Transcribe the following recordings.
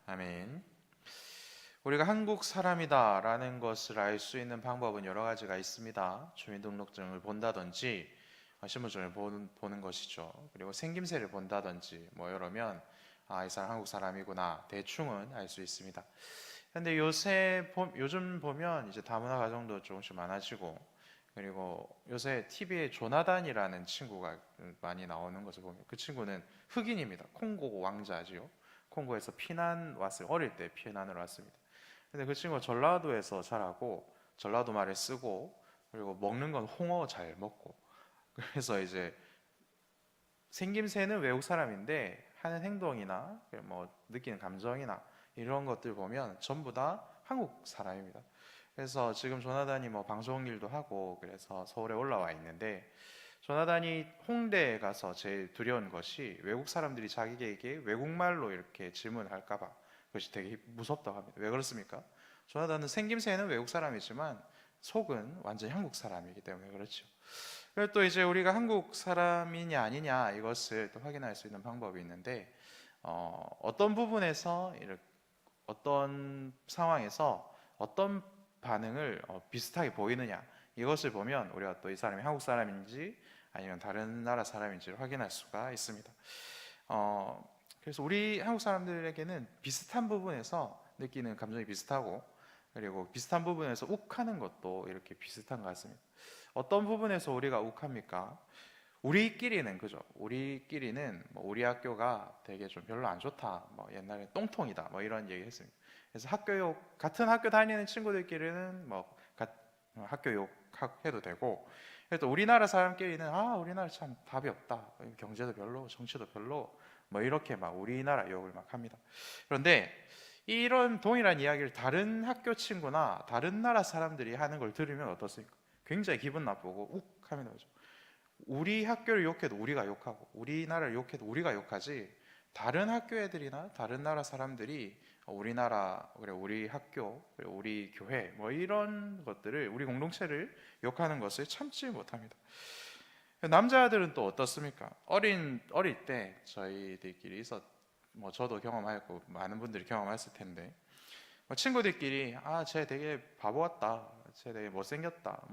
아멘. 우리가 한국 사람이다라는 것을 알 수 있는 방법은 여러 가지가 있습니다. 주민등록증을 본다든지 신분증을 보는 것이죠. 그리고 생김새를 본다든지 이러면 이 사람 한국 사람이구나 대충은 알 수 있습니다. 근데 요즘 보면 이제 다문화 가정도 조금씩 많아지고, 그리고 요새 TV에 조나단이라는 친구가 많이 나오는 것을 보면 그 친구는 흑인입니다. 콩고 왕자지요. 콩고에서 어릴 때 피난을 왔습니다. 근데 그 친구가 전라도에서 자라고 전라도 말을 쓰고, 그리고 먹는 건 홍어 잘 먹고, 그래서 이제 생김새는 외국 사람인데 하는 행동이나 느끼는 감정이나 이런 것들 보면 전부 다 한국 사람입니다. 그래서 지금 조나단이 방송 일도 하고 그래서 서울에 올라와 있는데, 조나단이 홍대에 가서 제일 두려운 것이 외국 사람들이 자기에게 외국말로 이렇게 질문을 할까봐. 그것이 되게 무섭다고 합니다. 왜 그렇습니까? 조나단은 생김새는 외국 사람이지만 속은 완전히 한국 사람이기 때문에 그렇죠. 그리고 또 이제 우리가 한국 사람이냐 아니냐 이것을 또 확인할 수 있는 방법이 있는데, 어떤 부분에서 어떤 상황에서 어떤 반응을 비슷하게 보이느냐, 이것을 보면 우리가 또 이 사람이 한국 사람인지 아니면 다른 나라 사람인지를 확인할 수가 있습니다. 그래서 우리 한국 사람들에게는 비슷한 부분에서 느끼는 감정이 비슷하고, 그리고 비슷한 부분에서 욱하는 것도 이렇게 비슷한 것 같습니다. 어떤 부분에서 우리가 욱합니까? 우리끼리는 그죠? 우리끼리는 우리 학교가 되게 좀 별로 안 좋다, 옛날에 똥통이다, 이런 얘기 했습니다. 그래서 같은 학교 다니는 친구들끼리는 학교 욕해도 되고, 또 우리나라 사람끼리는 우리나라 참 답이 없다, 경제도 별로, 정치도 별로, 이렇게 우리나라 욕을 합니다. 그런데 이런 동일한 이야기를 다른 학교 친구나 다른 나라 사람들이 하는 걸 들으면 어떻습니까? 굉장히 기분 나쁘고 욱 하면 되죠. 우리 학교를 욕해도 우리가 욕하고, 우리나라를 욕해도 우리가 욕하지, 다른 학교 애들이나 다른 나라 사람들이 우리나라, 그리고 우리 학교, 그리고 우리 교회 이런 것들을, 우리 공동체를 욕하는 것을 참지 못합니다. 남자들은 또 어떻습니까? 어릴 때 저희들끼리 저도 경험하고 많은 분들이 경험했을 텐데, 친구들끼리 쟤 되게 바보 같다, 쟤 되게 못생겼다,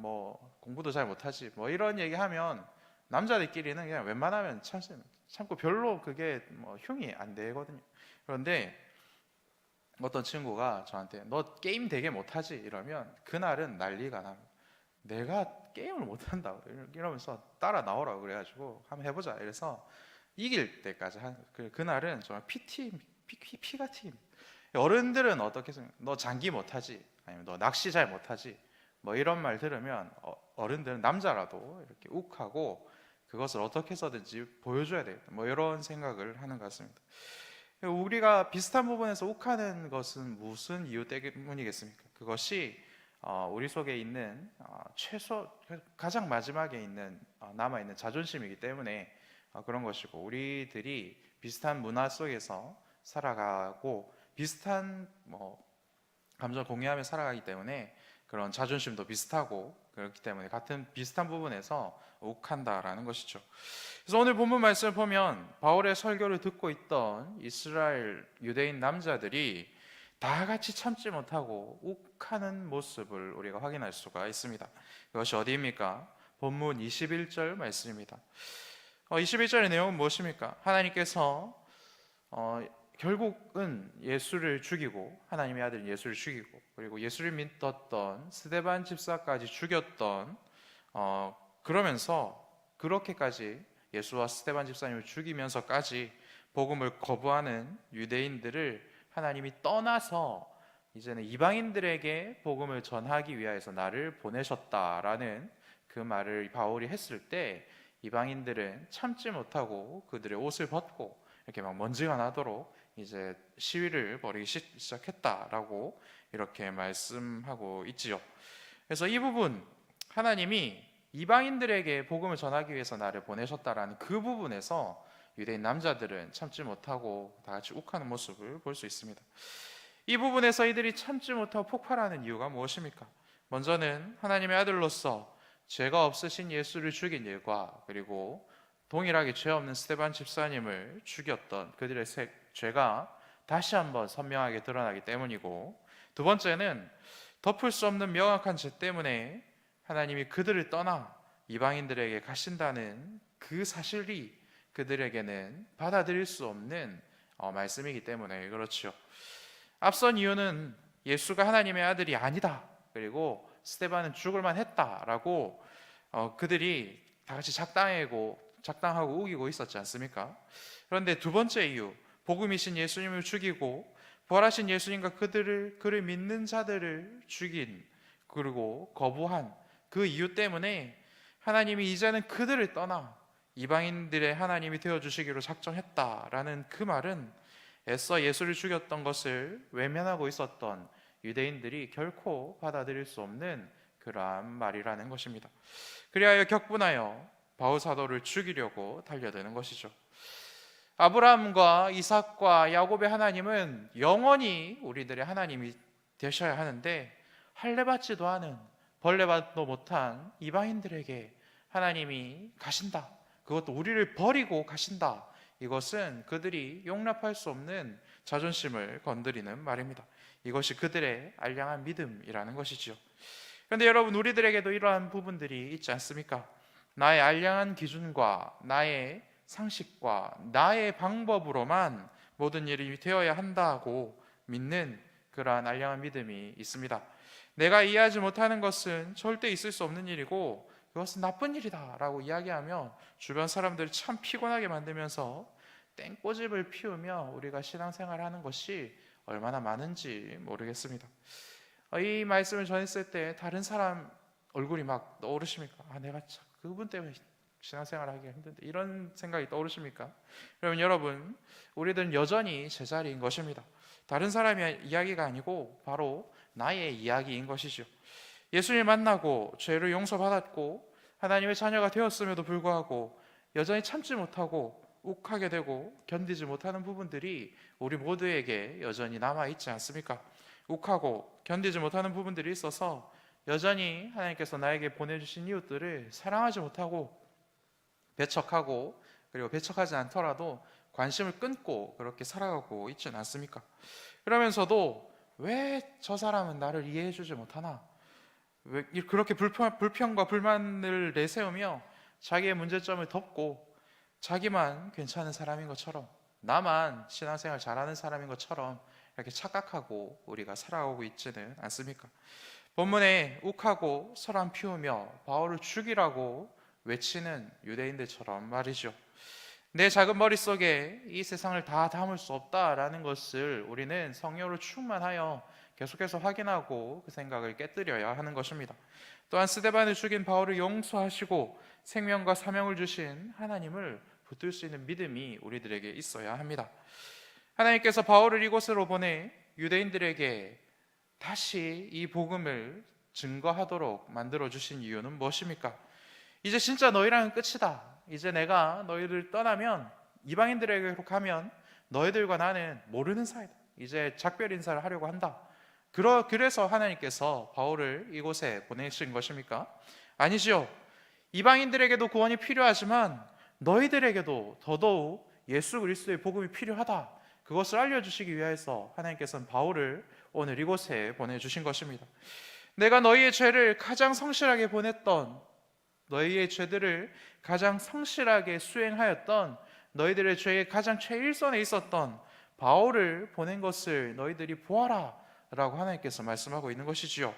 공부도 잘 못하지, 이런 얘기하면 남자들끼리는 그냥 웬만하면 참고 별로 그게 흉이 안 되거든요. 그런데 어떤 친구가 저한테 너 게임 되게 못하지 이러면 그날은 난리가 납니다. 내가 게임을 못한다 이러면서 따라 나오라고 그래가지고 한번 해보자 이래서 이길 때까지 그날은 정말 피가 튀깁니다. 어른들은 어떻게 생각해요? 너 장기 못하지, 아니면 너 낚시 잘 못하지, 이런 말 들으면 어른들은 남자라도 이렇게 욱하고 그것을 어떻게 해서든지 보여줘야 되겠다, 이런 생각을 하는 것 같습니다. 우리가 비슷한 부분에서 욱하는 것은 무슨 이유 때문이겠습니까? 그것이 우리 속에 있는 가장 마지막에 있는 남아있는 자존심이기 때문에 그런 것이고, 우리들이 비슷한 문화 속에서 살아가고 비슷한 감정을 공유하며 살아가기 때문에 그런 자존심도 비슷하고, 그렇기 때문에 비슷한 부분에서 욱한다라는 것이죠. 그래서 오늘 본문 말씀을 보면 바울의 설교를 듣고 있던 이스라엘 유대인 남자들이 다 같이 참지 못하고 욱하는 모습을 우리가 확인할 수가 있습니다. 그것이 어디입니까? 본문 21절 말씀입니다. 21절의 내용은 무엇입니까? 하나님께서 결국은 예수를 죽이고, 하나님의 아들 예수를 죽이고, 그리고 예수를 믿었던 스데반 집사까지 죽였던, 그러면서 그렇게까지 예수와 스데반 집사님을 죽이면서까지 복음을 거부하는 유대인들을 하나님이 떠나서 이제는 이방인들에게 복음을 전하기 위하여서 나를 보내셨다라는 그 말을 바울이 했을 때, 이방인들은 참지 못하고 그들의 옷을 벗고 이렇게 먼지가 나도록 이제 시위를 벌이기 시작했다라고 이렇게 말씀하고 있지요. 그래서 이 부분, 하나님이 이방인들에게 복음을 전하기 위해서 나를 보내셨다라는 그 부분에서 유대인 남자들은 참지 못하고 다 같이 욱하는 모습을 볼 수 있습니다. 이 부분에서 이들이 참지 못하고 폭발하는 이유가 무엇입니까? 먼저는 하나님의 아들로서 죄가 없으신 예수를 죽인 일과, 그리고 동일하게 죄 없는 스데반 집사님을 죽였던 그들의 죄가 다시 한번 선명하게 드러나기 때문이고, 두 번째는 덮을 수 없는 명확한 죄 때문에 하나님이 그들을 떠나 이방인들에게 가신다는 그 사실이 그들에게는 받아들일 수 없는 말씀이기 때문에 그렇죠. 앞선 이유는 예수가 하나님의 아들이 아니다, 그리고 스데반은 죽을 만했다라고 그들이 다 같이 작당하고 우기고 있었지 않습니까? 그런데 두 번째 이유, 복음이신 예수님을 죽이고 부활하신 예수님과 그를 믿는 자들을 죽인, 그리고 거부한 그 이유 때문에 하나님이 이제는 그들을 떠나 이방인들의 하나님이 되어주시기로 작정했다라는 그 말은 애써 예수를 죽였던 것을 외면하고 있었던 유대인들이 결코 받아들일 수 없는 그러한 말이라는 것입니다. 그리하여 격분하여 바울 사도를 죽이려고 달려드는 것이죠. 아브라함과 이삭과 야곱의 하나님은 영원히 우리들의 하나님이 되셔야 하는데, 할례받지도 않은, 벌레받도 못한 이방인들에게 하나님이 가신다, 그것도 우리를 버리고 가신다, 이것은 그들이 용납할 수 없는 자존심을 건드리는 말입니다. 이것이 그들의 알량한 믿음이라는 것이지요. 그런데 여러분, 우리들에게도 이러한 부분들이 있지 않습니까? 나의 알량한 기준과 나의 상식과 나의 방법으로만 모든 일이 되어야 한다고 믿는 그러한 알량한 믿음이 있습니다. 내가 이해하지 못하는 것은 절대 있을 수 없는 일이고 그것은 나쁜 일이다 라고 이야기하며 주변 사람들을 참 피곤하게 만들면서 땡꼬집을 피우며 우리가 신앙생활하는 것이 얼마나 많은지 모르겠습니다. 이 말씀을 전했을 때 다른 사람 얼굴이 막 떠오르십니까? 내가 참 그분 때문에 신앙생활하기가 힘든데, 이런 생각이 떠오르십니까? 여러분, 우리들은 여전히 제자리인 것입니다. 다른 사람의 이야기가 아니고 바로 나의 이야기인 것이죠. 예수님 만나고 죄를 용서받았고 하나님의 자녀가 되었음에도 불구하고 여전히 참지 못하고 욱하게 되고 견디지 못하는 부분들이 우리 모두에게 여전히 남아있지 않습니까? 욱하고 견디지 못하는 부분들이 있어서 여전히 하나님께서 나에게 보내주신 이웃들을 사랑하지 못하고 배척하고, 그리고 배척하지 않더라도 관심을 끊고 그렇게 살아가고 있지는 않습니까? 그러면서도 왜 저 사람은 나를 이해해 주지 못하나, 왜 그렇게 불평과 불만을 내세우며 자기의 문제점을 덮고 자기만 괜찮은 사람인 것처럼, 나만 신앙생활 잘하는 사람인 것처럼 이렇게 착각하고 우리가 살아가고 있지는 않습니까? 본문에 욱하고 소란 피우며 바울을 죽이라고 외치는 유대인들처럼 말이죠. 내 작은 머릿속에 이 세상을 다 담을 수 없다라는 것을 우리는 성령으로 충만하여 계속해서 확인하고 그 생각을 깨뜨려야 하는 것입니다. 또한 스데반을 죽인 바울을 용서하시고 생명과 사명을 주신 하나님을 붙들 수 있는 믿음이 우리들에게 있어야 합니다. 하나님께서 바울을 이곳으로 보내 유대인들에게 다시 이 복음을 증거하도록 만들어 주신 이유는 무엇입니까? 이제 진짜 너희랑은 끝이다. 이제 내가 너희를 떠나면 이방인들에게로 가면 너희들과 나는 모르는 사이다. 이제 작별 인사를 하려고 한다. 그래서 하나님께서 바울을 이곳에 보내신 것입니까? 아니지요. 이방인들에게도 구원이 필요하지만 너희들에게도 더더욱 예수 그리스도의 복음이 필요하다. 그것을 알려주시기 위해서 하나님께서는 바울을 오늘 이곳에 보내주신 것입니다. 내가 너희의 죄를 가장 성실하게 보냈던, 너희의 죄들을 가장 성실하게 수행하였던, 너희들의 죄의 가장 최일선에 있었던 바울을 보낸 것을 너희들이 보아라 라고 하나님께서 말씀하고 있는 것이지요.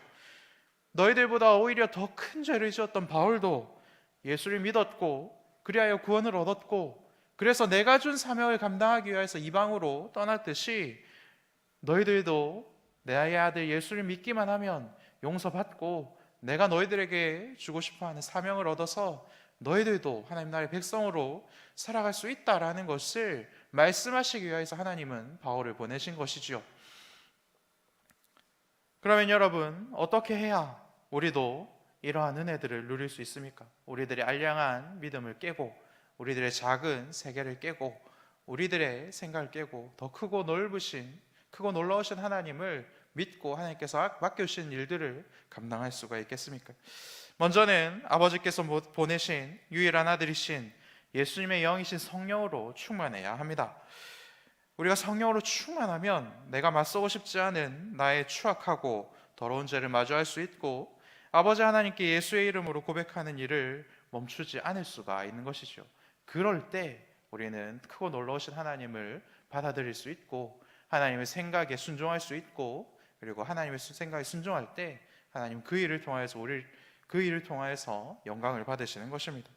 너희들보다 오히려 더 큰 죄를 지었던 바울도 예수를 믿었고 그리하여 구원을 얻었고, 그래서 내가 준 사명을 감당하기 위해서 이방으로 떠났듯이 너희들도 내 아들 예수를 믿기만 하면 용서받고 내가 너희들에게 주고 싶어하는 사명을 얻어서 너희들도 하나님 나라의 백성으로 살아갈 수 있다라는 것을 말씀하시기 위해서 하나님은 바울을 보내신 것이지요. 그러면 여러분, 어떻게 해야 우리도 이러한 은혜들을 누릴 수 있습니까? 우리들의 알량한 믿음을 깨고 우리들의 작은 세계를 깨고 우리들의 생각을 깨고 더 크고 넓으신, 크고 놀라우신 하나님을 믿고 하나님께서 맡겨주신 일들을 감당할 수가 있겠습니까? 먼저는 아버지께서 보내신 유일한 아들이신 예수님의 영이신 성령으로 충만해야 합니다. 우리가 성령으로 충만하면 내가 맞서고 싶지 않은 나의 추악하고 더러운 죄를 마주할 수 있고 아버지 하나님께 예수의 이름으로 고백하는 일을 멈추지 않을 수가 있는 것이죠. 그럴 때 우리는 크고 놀라우신 하나님을 받아들일 수 있고 하나님의 생각에 순종할 수 있고, 그리고 하나님의 생각에 순종할 때 하나님 그 일을 통하여서 영광을 받으시는 것입니다.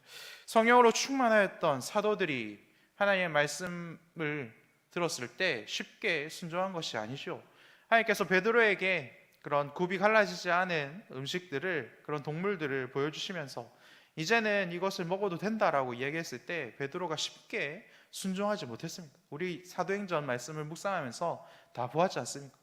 성령으로 충만하였던 사도들이 하나님의 말씀을 들었을 때 쉽게 순종한 것이 아니죠. 하나님께서 베드로에게 그런 굽이 갈라지지 않은 음식들을, 그런 동물들을 보여주시면서 이제는 이것을 먹어도 된다라고 이야기했을 때 베드로가 쉽게 순종하지 못했습니다. 우리 사도행전 말씀을 묵상하면서 다 보았지 않습니까?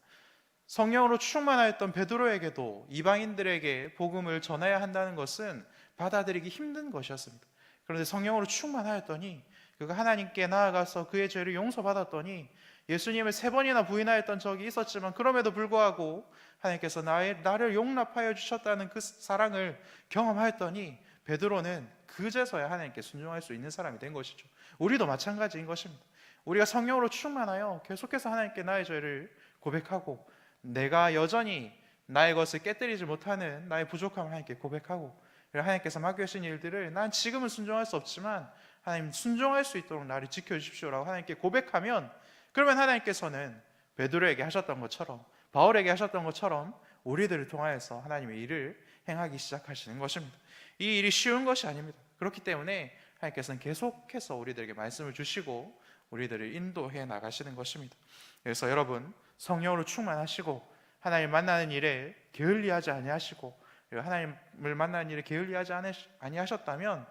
성령으로 충만하였던 베드로에게도 이방인들에게 복음을 전해야 한다는 것은 받아들이기 힘든 것이었습니다. 그런데 성령으로 충만하였더니 그가 하나님께 나아가서 그의 죄를 용서받았더니 예수님을 3번이나 부인하였던 적이 있었지만 그럼에도 불구하고 하나님께서 나를 용납하여 주셨다는 그 사랑을 경험하였더니 베드로는 그제서야 하나님께 순종할 수 있는 사람이 된 것이죠. 우리도 마찬가지인 것입니다. 우리가 성령으로 충만하여 계속해서 하나님께 나의 죄를 고백하고 내가 여전히 나의 것을 깨뜨리지 못하는 나의 부족함을 하나님께 고백하고, 하나님께서 맡겨주신 일들을 난 지금은 순종할 수 없지만 하나님 순종할 수 있도록 나를 지켜주십시오라고 하나님께 고백하면, 그러면 하나님께서는 베드로에게 하셨던 것처럼, 바울에게 하셨던 것처럼 우리들을 통하여서 하나님의 일을 행하기 시작하시는 것입니다. 이 일이 쉬운 것이 아닙니다. 그렇기 때문에 하나님께서는 계속해서 우리들에게 말씀을 주시고 우리들을 인도해 나가시는 것입니다. 그래서 여러분, 성령으로 충만하시고 하나님을 만나는 일에 게을리하지 아니하시고, 그리고 하나님을 만나는 일에 게을리하지 아니하셨다면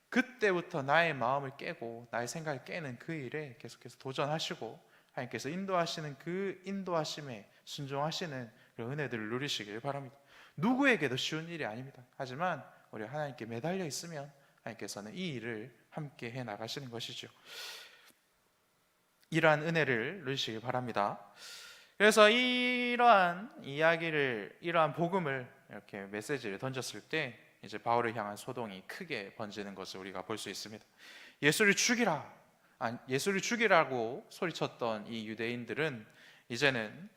그때부터 나의 마음을 깨고 나의 생각을 깨는 그 일에 계속해서 도전하시고 하나님께서 인도하시는 그 인도하심에 순종하시는 그런 은혜들을 누리시길 바랍니다. 누구에게도 쉬운 일이 아닙니다. 하지만 우리가 하나님께 매달려 있으면 하나님께서는 이 일을 함께 해 나가시는 것이죠. 이러한 은혜를 누리시길 바랍니다. 그래서 이러한 이야기를, 이러한 복음을 이렇게 메시지를 던졌을 때 이제 바울을 향한 소동이 크게 번지는 것을 우리가 볼 수 있습니다. 예수를 죽이라고 소리쳤던 이 유대인들은 이제는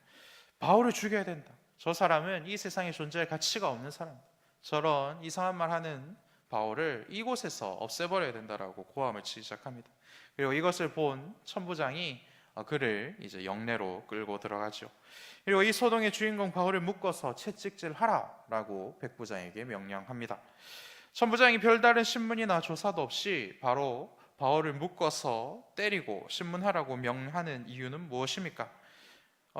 바울을 죽여야 된다. 저 사람은 이 세상에 존재할 가치가 없는 사람, 저런 이상한 말 하는 바울을 이곳에서 없애버려야 된다라고 고함을 치기 시작합니다. 그리고 이것을 본 천부장이 그를 이제 영내로 끌고 들어가죠. 그리고 이 소동의 주인공 바울을 묶어서 채찍질하라라고 백부장에게 명령합니다. 천부장이 별다른 신문이나 조사도 없이 바로 바울을 묶어서 때리고 신문하라고 명하는 이유는 무엇입니까?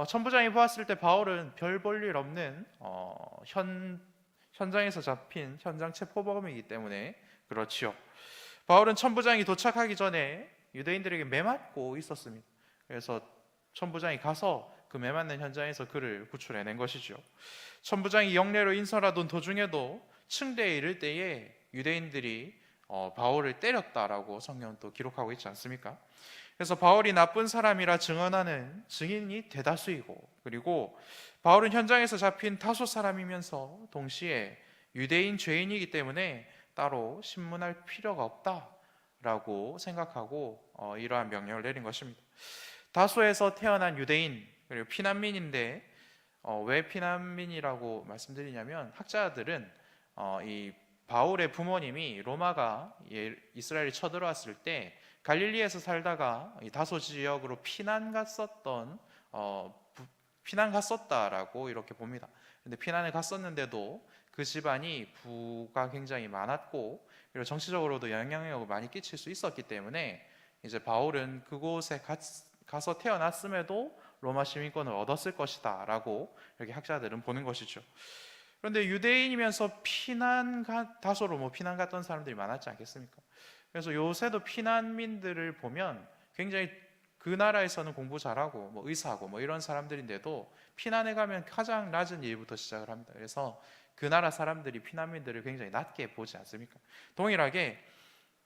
천부장이 보았을 때 바울은 별 볼 일 없는 현장에서 잡힌 현장 체포범이기 때문에 그렇지요. 바울은 천부장이 도착하기 전에 유대인들에게 매맞고 있었습니다. 그래서 천부장이 가서 그 매맞는 현장에서 그를 구출해낸 것이죠. 천부장이 영내로 인솔하던 도중에도 층대에 이를 때에 유대인들이 바울을 때렸다라고 성경은 또 기록하고 있지 않습니까? 그래서 바울이 나쁜 사람이라 증언하는 증인이 대다수이고, 그리고 바울은 현장에서 잡힌 다소 사람이면서 동시에 유대인 죄인이기 때문에 따로 신문할 필요가 없다라고 생각하고 이러한 명령을 내린 것입니다. 다소에서 태어난 유대인, 그리고 피난민인데 왜 피난민이라고 말씀드리냐면, 학자들은 이 바울의 부모님이 로마가 이스라엘이 쳐들어왔을 때 갈릴리에서 살다가 이 다소 지역으로 피난 갔었다라고 이렇게 봅니다. 근데 피난을 갔었는데도 그 집안이 부가 굉장히 많았고, 그리고 정치적으로도 영향력을 많이 끼칠 수 있었기 때문에 이제 바울은 그곳에 가서 태어났음에도 로마 시민권을 얻었을 것이다 라고 이렇게 학자들은 보는 것이죠. 그런데 유대인이면서 다소로 피난 갔던 사람들이 많았지 않겠습니까? 그래서 요새도 피난민들을 보면 굉장히 그 나라에서는 공부 잘하고 의사하고 이런 사람들인데도 피난에 가면 가장 낮은 일부터 시작을 합니다. 그래서 그 나라 사람들이 피난민들을 굉장히 낮게 보지 않습니까? 동일하게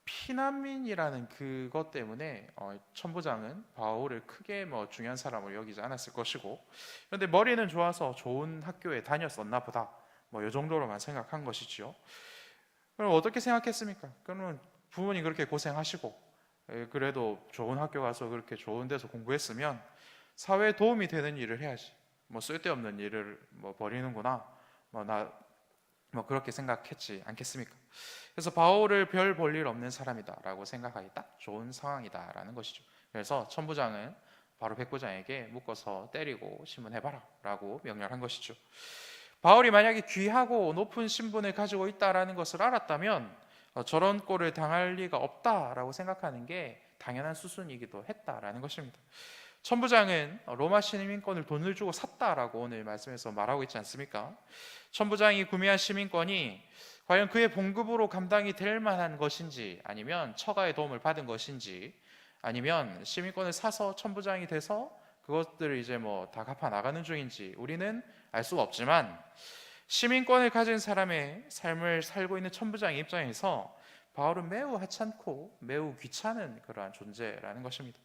피난민이라는 그것 때문에 천부장은 바울을 크게 중요한 사람으로 여기지 않았을 것이고, 그런데 머리는 좋아서 좋은 학교에 다녔었나 보다, 이 정도로만 생각한 것이지요. 그럼 어떻게 생각했습니까? 그러면 부모님 그렇게 고생하시고 그래도 좋은 학교 가서 그렇게 좋은 데서 공부했으면 사회에 도움이 되는 일을 해야지. 뭐 쓸데없는 일을 뭐 버리는구나. 뭐 그렇게 생각했지 않겠습니까? 그래서 바울을 별 볼 일 없는 사람이다라고 생각하기 딱 좋은 상황이다라는 것이죠. 그래서 천부장은 바로 백부장에게 묶어서 때리고 신문해봐라라고 명령한 것이죠. 바울이 만약에 귀하고 높은 신분을 가지고 있다라는 것을 알았다면 저런 꼴을 당할 리가 없다라고 생각하는 게 당연한 수순이기도 했다라는 것입니다. 천부장은 로마 시민권을 돈을 주고 샀다라고 오늘 말씀에서 말하고 있지 않습니까? 천부장이 구매한 시민권이 과연 그의 봉급으로 감당이 될 만한 것인지, 아니면 처가의 도움을 받은 것인지, 아니면 시민권을 사서 천부장이 돼서 그것들을 이제 뭐 다 갚아 나가는 중인지 우리는 알 수가 없지만, 시민권을 가진 사람의 삶을 살고 있는 천부장의 입장에서 바울은 매우 하찮고 매우 귀찮은 그러한 존재라는 것입니다.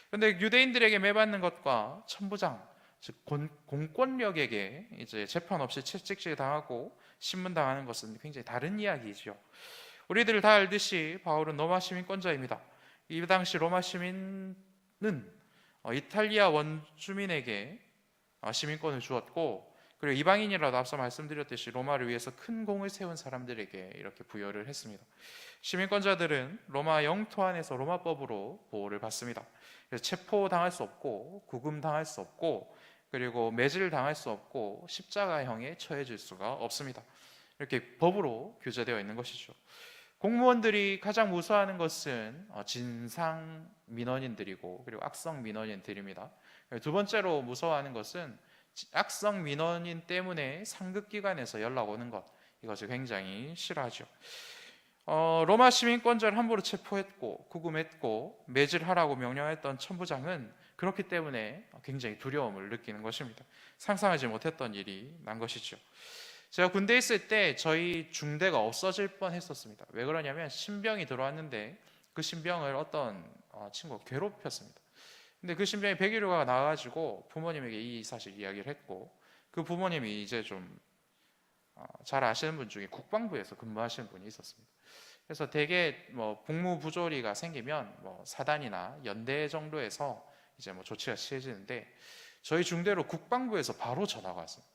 그런데 유대인들에게 매받는 것과 천부장, 즉 공권력에게 이제 재판 없이 채찍질 당하고 신문당하는 것은 굉장히 다른 이야기죠. 우리들 다 알듯이 바울은 로마 시민권자입니다. 이 당시 로마 시민은 이탈리아 원주민에게 시민권을 주었고, 그리고 이방인이라도 앞서 말씀드렸듯이 로마를 위해서 큰 공을 세운 사람들에게 이렇게 부여를 했습니다. 시민권자들은 로마 영토 안에서 로마법으로 보호를 받습니다. 그래서 체포당할 수 없고, 구금당할 수 없고, 그리고 매질 당할 수 없고, 십자가형에 처해질 수가 없습니다. 이렇게 법으로 규제되어 있는 것이죠. 공무원들이 가장 무서워하는 것은 진상 민원인들이고, 그리고 악성 민원인들입니다. 두 번째로 무서워하는 것은 악성 민원인 때문에 상급기관에서 연락 오는 것, 이것을 굉장히 싫어하죠. 로마 시민권자를 함부로 체포했고 구금했고 매질하라고 명령했던 천부장은 그렇기 때문에 굉장히 두려움을 느끼는 것입니다. 상상하지 못했던 일이 난 것이죠. 제가 군대에 있을 때 저희 중대가 없어질 뻔했었습니다. 왜 그러냐면 신병이 들어왔는데 그 신병을 어떤 친구가 괴롭혔습니다. 근데 그 신병이 백의료가 나와가지고 부모님에게 이 사실 이야기를 했고, 그 부모님이 이제 좀 잘 아시는 분 중에 국방부에서 근무하시는 분이 있었습니다. 그래서 대개 뭐 복무 부조리가 생기면 뭐 사단이나 연대 정도에서 이제 뭐 조치가 취해지는데, 저희 중대로 국방부에서 바로 전화가 왔어요.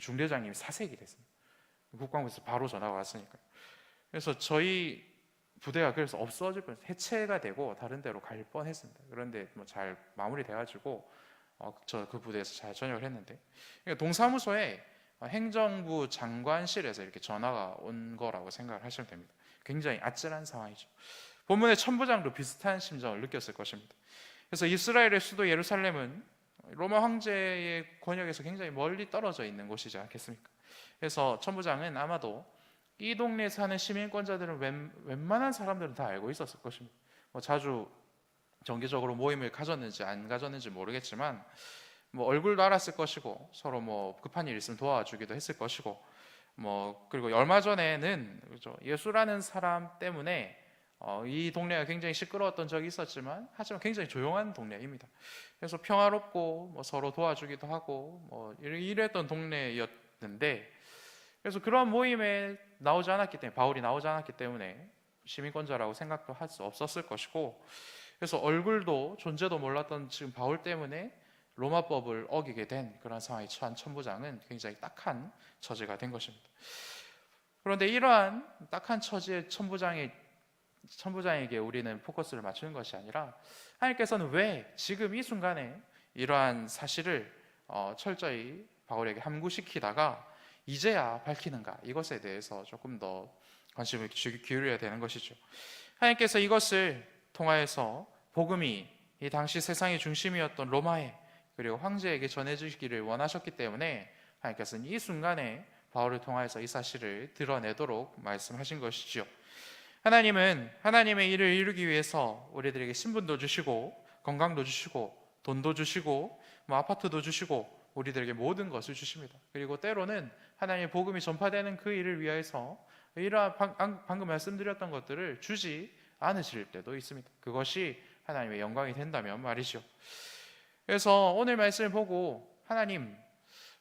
중대장님이 사색이 됐습니다. 국방부에서 바로 전화가 왔으니까요. 그래서 저희 부대가 그래서 없어질 뻔, 해체가 되고 다른 데로 갈 뻔했습니다. 그런데 뭐 잘 마무리돼가지고 저 그 부대에서 잘 전역을 했는데, 그러니까 동사무소에 행정부 장관실에서 이렇게 전화가 온 거라고 생각을 하시면 됩니다. 굉장히 아찔한 상황이죠. 본문의 천부장도 비슷한 심정을 느꼈을 것입니다. 그래서 이스라엘의 수도 예루살렘은 로마 황제의 권역에서 굉장히 멀리 떨어져 있는 곳이지 않겠습니까? 그래서 천부장은 아마도 이 동네에 사는 시민권자들은 웬만한 사람들은 다 알고 있었을 것입니다. 뭐 자주 정기적으로 모임을 가졌는지 안 가졌는지 모르겠지만 뭐 얼굴도 알았을 것이고, 서로 뭐 급한 일 있으면 도와주기도 했을 것이고, 뭐 그리고 얼마 전에는 그렇죠, 예수라는 사람 때문에 이 동네가 굉장히 시끄러웠던 적이 있었지만, 하지만 굉장히 조용한 동네입니다. 그래서 평화롭고 뭐 서로 도와주기도 하고 뭐 이랬던 동네였는데, 그래서 그런 모임에 나오지 않았기 때문에, 바울이 나오지 않았기 때문에 시민권자라고 생각도 할 수 없었을 것이고, 그래서 얼굴도 존재도 몰랐던 지금 바울 때문에 로마법을 어기게 된 그런 상황에 처한 천부장은 굉장히 딱한 처지가 된 것입니다. 그런데 이러한 딱한 처지의 천부장에게 우리는 포커스를 맞추는 것이 아니라, 하나님께서는 왜 지금 이 순간에 이러한 사실을 철저히 바울에게 함구시키다가 이제야 밝히는가, 이것에 대해서 조금 더 관심을 기울여야 되는 것이죠. 하나님께서 이것을 통하여서 복음이 이 당시 세상의 중심이었던 로마에, 그리고 황제에게 전해주시기를 원하셨기 때문에 하나님께서는 이 순간에 바울을 통하여서 이 사실을 드러내도록 말씀하신 것이죠. 하나님은 하나님의 일을 이루기 위해서 우리들에게 신분도 주시고 건강도 주시고 돈도 주시고 뭐 아파트도 주시고 우리들에게 모든 것을 주십니다. 그리고 때로는 하나님의 복음이 전파되는 그 일을 위해서 이러한 방금 말씀드렸던 것들을 주지 않으실 때도 있습니다. 그것이 하나님의 영광이 된다면 말이죠. 그래서 오늘 말씀을 보고, 하나님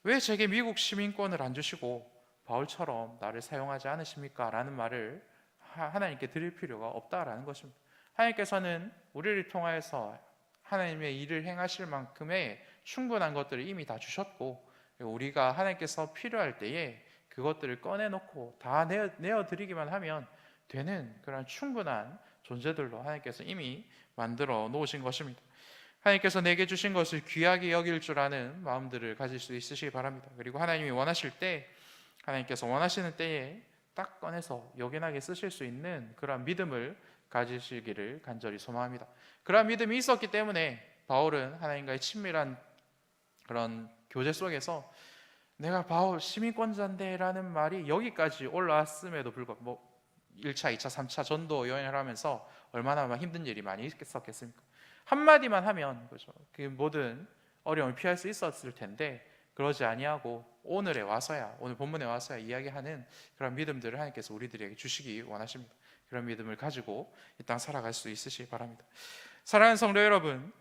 왜 제게 미국 시민권을 안 주시고 바울처럼 나를 사용하지 않으십니까? 라는 말을 하나님께 드릴 필요가 없다라는 것입니다. 하나님께서는 우리를 통하여서 하나님의 일을 행하실 만큼의 충분한 것들을 이미 다 주셨고, 우리가 하나님께서 필요할 때에 그것들을 꺼내놓고 다 내어드리기만 하면 되는 그런 충분한 존재들로 하나님께서 이미 만들어 놓으신 것입니다. 하나님께서 내게 주신 것을 귀하게 여길 줄 아는 마음들을 가질 수 있으시기 바랍니다. 그리고 하나님이 원하실 때, 하나님께서 원하시는 때에 딱 꺼내서 요긴하게 쓰실 수 있는 그런 믿음을 가지시기를 간절히 소망합니다. 그러한 믿음이 있었기 때문에 바울은 하나님과의 친밀한 그런 교제 속에서 내가 바울 시민권자인데 라는 말이 여기까지 올라왔음에도 불구하고 1차, 2차, 3차 전도 여행을 하면서 얼마나 힘든 일이 많이 있었겠습니까? 한마디만 하면 그렇죠, 그 모든 어려움을 피할 수 있었을 텐데 그러지 아니하고 오늘에 와서야, 오늘 본문에 와서야 이야기하는 그런 믿음들을 하나님께서 우리들에게 주시기 원하십니다. 그런 믿음을 가지고 이 땅 살아갈 수 있으시기 바랍니다. 사랑하는 성도 여러분,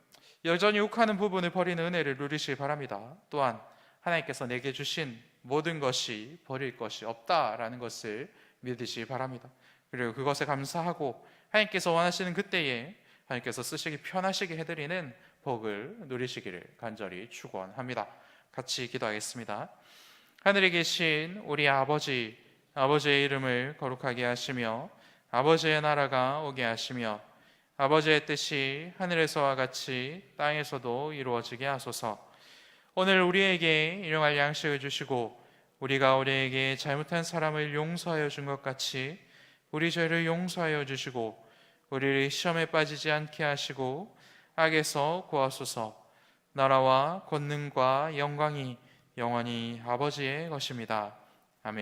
여전히 욱하는 부분을 버리는 은혜를 누리시기 바랍니다. 또한 하나님께서 내게 주신 모든 것이 버릴 것이 없다라는 것을 믿으시기 바랍니다. 그리고 그것에 감사하고 하나님께서 원하시는 그때에 하나님께서 쓰시기 편하시게 해드리는 복을 누리시기를 간절히 축원합니다. 같이 기도하겠습니다. 하늘에 계신 우리 아버지, 아버지의 이름을 거룩하게 하시며 아버지의 나라가 오게 하시며 아버지의 뜻이 하늘에서와 같이 땅에서도 이루어지게 하소서. 오늘 우리에게 일용할 양식을 주시고 우리가 우리에게 잘못한 사람을 용서하여 준 것 같이 우리 죄를 용서하여 주시고 우리를 시험에 빠지지 않게 하시고 악에서 구하소서. 나라와 권능과 영광이 영원히 아버지의 것입니다.